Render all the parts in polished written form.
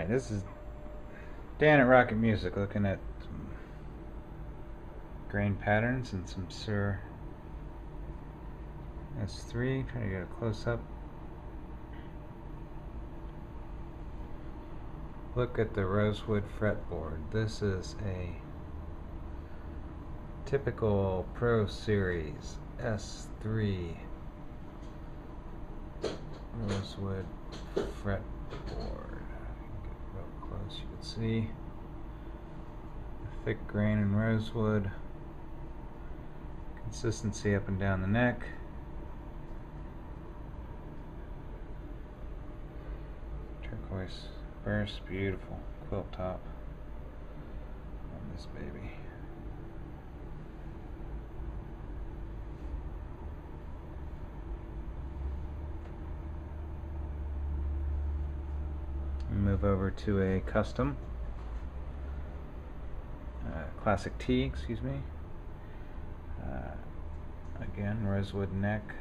this is Dan at Rocket Music looking at some grain patterns and some Sur S3. Trying to get a close-up look at the Rosewood fretboard. This is a typical Pro Series S3 Rosewood fretboard. Real close, you can see the thick grain in rosewood, consistency up and down the neck, turquoise burst, beautiful quilt top on this baby. Move over to a custom classic T, excuse me. Again, rosewood neck,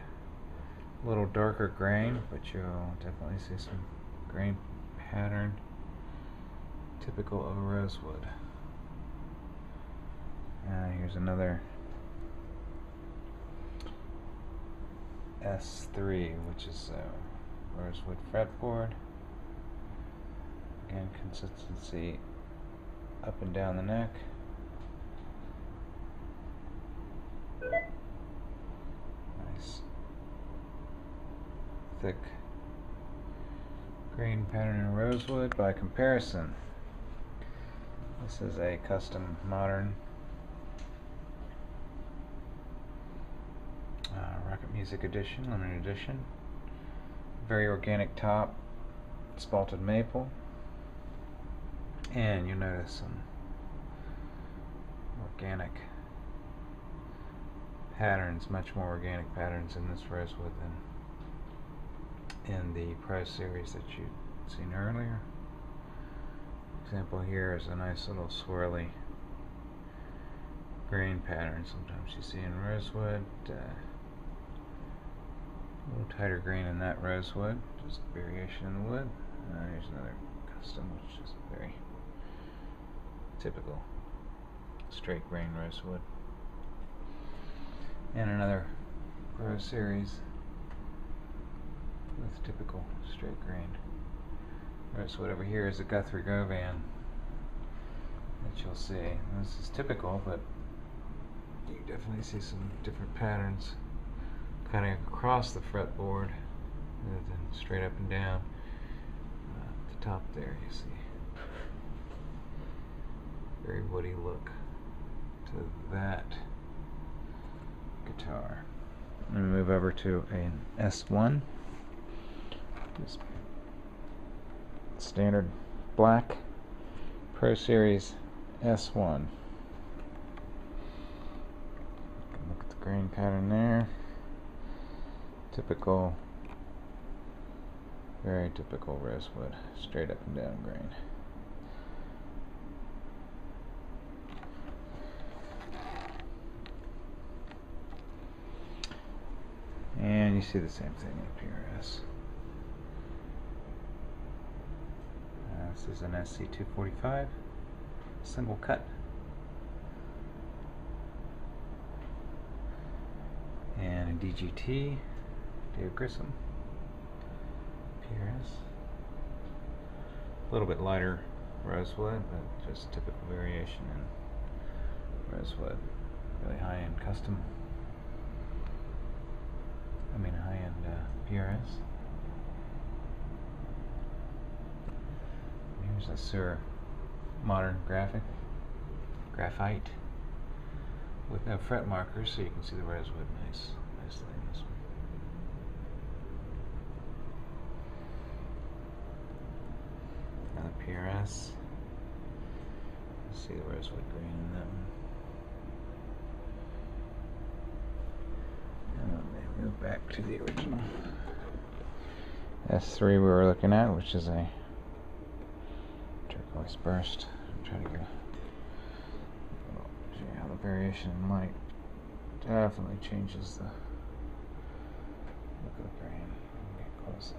a little darker grain, but you'll definitely see some grain pattern typical of a rosewood. Here's another S3, which is a rosewood fretboard. Again, consistency up and down the neck. Nice thick grain pattern in rosewood. By comparison, this is a custom modern Rocket Music edition, limited edition. Very organic top, spalted maple. And you'll notice some organic patterns, much more organic patterns in this rosewood than in the Pro Series that you'd seen earlier. Example here is a nice little swirly grain pattern. Sometimes you see in rosewood, a little tighter grain in that rosewood, just variation in the wood. Here's another custom, which is very typical straight grain rosewood, and another Pro Series with typical straight grain rosewood. Over here is a Guthrie Govan that you'll see. This is typical, but you definitely see some different patterns cutting across the fretboard rather than straight up and down. At the top there you see very woody look to that guitar. I'm going to move over to an S1, just standard black Pro Series S1. Look at the grain pattern there. Typical, very typical rosewood, straight up and down grain. And you see the same thing in PRS. This is an SC245, single cut. And a DGT, Dave Grissom, PRS. A little bit lighter rosewood, but just typical variation in rosewood. Really high-end custom. High-end PRS. Here's a Sur modern graphite with no fret markers, so you can see the rosewood nicely in this one. Another PRS. You see the rosewood grain in that one. Move back to the original S3 we were looking at, which is a turquoise burst. I'm trying to show you how the variation in light definitely changes the look of the grain. Get close to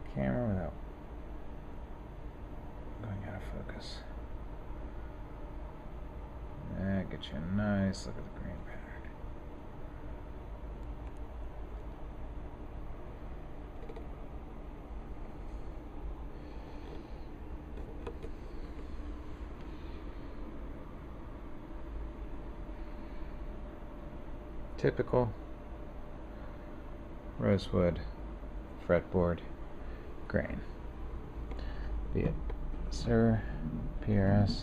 the camera without of focus. That gets you a nice look at the grain pattern. Typical Rosewood fretboard grain, be it Sir, PRS,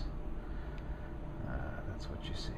that's what you see.